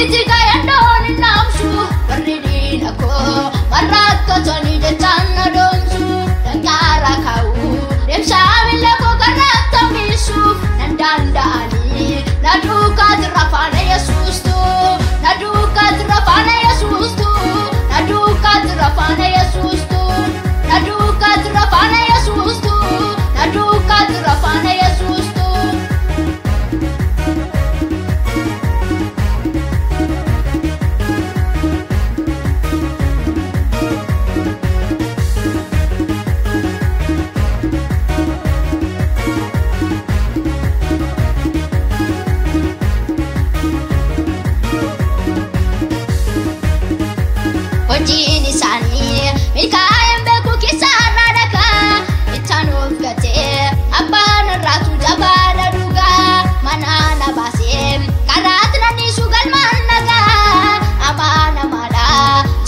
miti kaya doni namsu berdiri aku maraka toni de tanah domsu dan kara kau dem sambil aku karata misu dan dandani naduka terapana Yesus tu naduka terapana Yesus tu naduka terapana Yesus tu naduka terapana Yesus tu naduka terapana Yesus tu Hojii isaanii milkaa'een beeku kisarra dhagaa ittaanuuf gatee abbaan irraatu jabaadha dhugaa manana baasee karaatti nannisu galmaan nagaa amaana maadha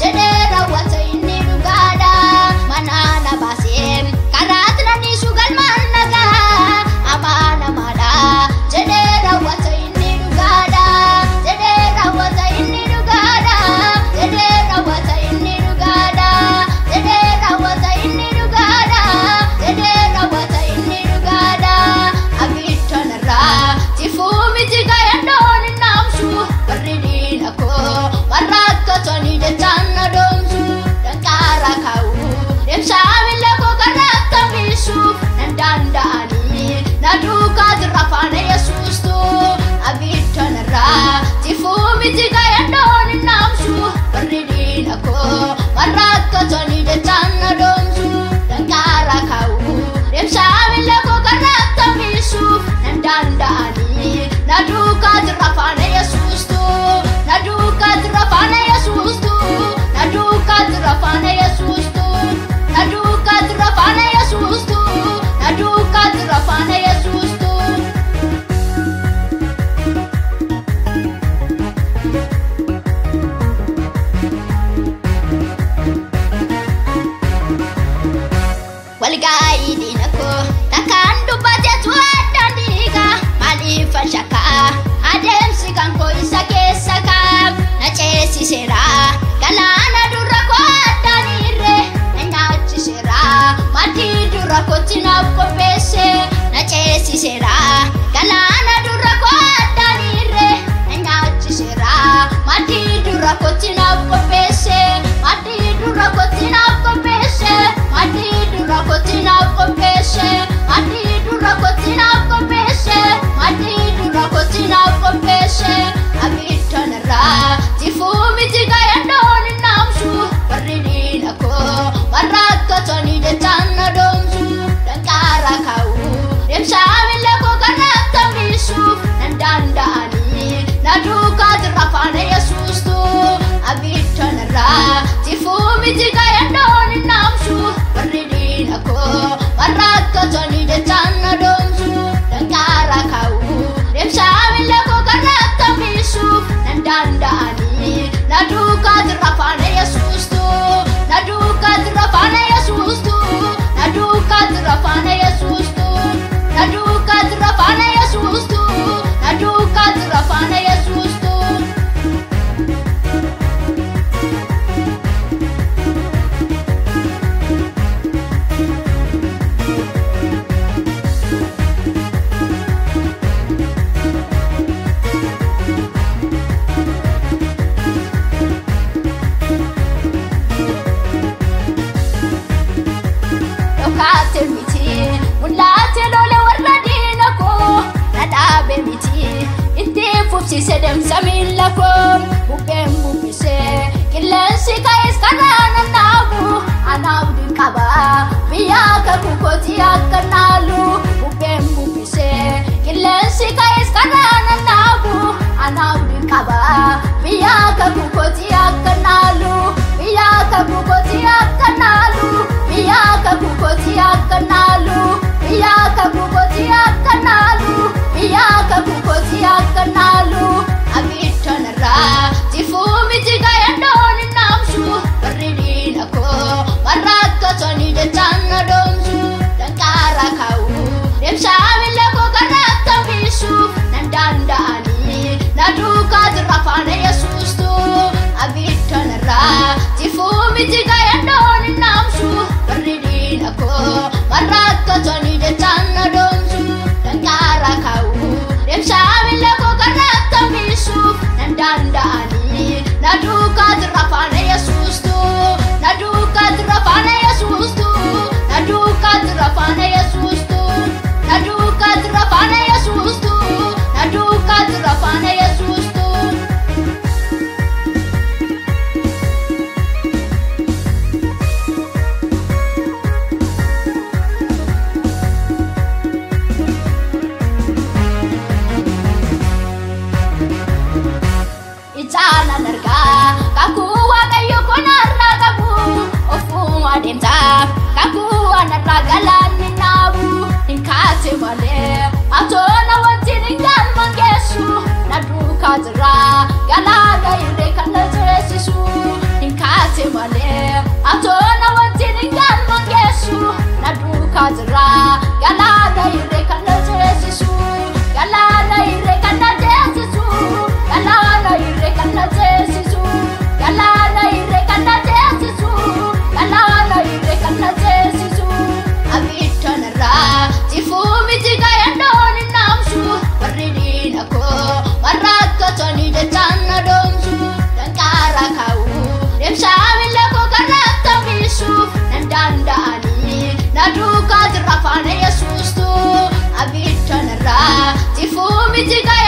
jedhee raawwata inni dhugaadha manana baasee karaatti nannisu galmaan nagaa amaana maadha jedhee raawwata inni dhugaadha jedhee raawwata inni dhugaadha jedhee raawwata inni dhugaadha jedhee raawwata inni dhugaadha jedhee raawwata inni dhugaadha abittanarraa tifuu miti kaya dooni naamsu warri diina koo warra akkatanii jechaan na doomsu danqaara kaa'u deemsaa miila koo karraatti hambisuuf nan danda'anii na duukaati rafaana Yesuus tu abittanarraa tifuu miti kaya dooni naamsu warri diina koo warra akkatanii jechaan na doomsu danqaara kaa'u deemsaa miila koo karraatti hambisuuf nan danda'anii na duukaati rafaana Yesuus tu na duukaati rafaana Yesuus tu na duukaati rafaana Yesuus tu na duukaati rafaana Yesuus tu na duukaati rafaana Yesuus tu walgaayi diina koo takkaan dubbateetu addaan dhiiga maaliif shakkaa adeemsi kan koo isa keessa kaa'am na ceesiseera galaana dura koo addaan irre na nyaachiseera maddii dura kootti naaf qopheesse na ceesiseera galaana dura koo addaan irre na nyaachiseera maddii dura kootti naaf qopheesse maddii dura kootti naaf qopheesse maddii dura kootti naaf qopheesse maddii dura kootti naaf qopheesse maddii dura kootti naaf qopheesse abittanarraa tifuu miti kaya dooni naamsu warri diina koo warra akkatanii jechaan na doomsu danqaara kaa'u deemsaa miila koo karraatti hambisuuf nan danda'anii na duukaati rafaana Yesuus tu abittanarraa tifuu miti kaya dooni naamsu warri diina koo warra akkatanii jechaan na doomsu danqaara kaa'u deemsaa miila koo karraatti hambisuuf nan danda'anii na duukaati rafaana Yesuus tu na duukaati rafaana Yesuus tu na duukaati rafaana Yesuus tu na duukaati rafaana Yesuus tu na duukaati rafaana Yesuus tu Dhokate miti mul'ate lole warra diina koo na dhaabe miti itti fufsiise deemsa miila koo bubbeen bubbisee qilleensi ka'es karaa nan dhaabu anaaf dinqaba biyya kakuu kooti akka naalu bubbeen bubbisee qilleensi ka'es karaa nan dhaabu anaaf dinqaba biyya kakuu kooti akka naalu biyya kakuu kooti akka naalu biyya kakuu kooti akka naalu biyya kakuu kooti akka naalu biyya kakuu kooti akka naalu abittanarraa tifuu miti kaya dooni naamsu warri diina koo warra akkatanii jechaan na doomsu danqaara kaa'u deemsaa miila koo karraatti hambisuuf nan danda'anii na duukaati rafaana Yesuus jira galana ire kana jesu inkate male atona watini galma yesu naduka jira galana ire kana jesu galana ire kana jesu galana ire kana jesu galana ire kana jesu galana ire kana jesu abitanara tifumi tigayandoni namsu waridina ko marakatoni de tanna domsu dankara kau demshamile ko karata misu nandandani naduka jirafane yesus tu abitanara tifumi tigayandoni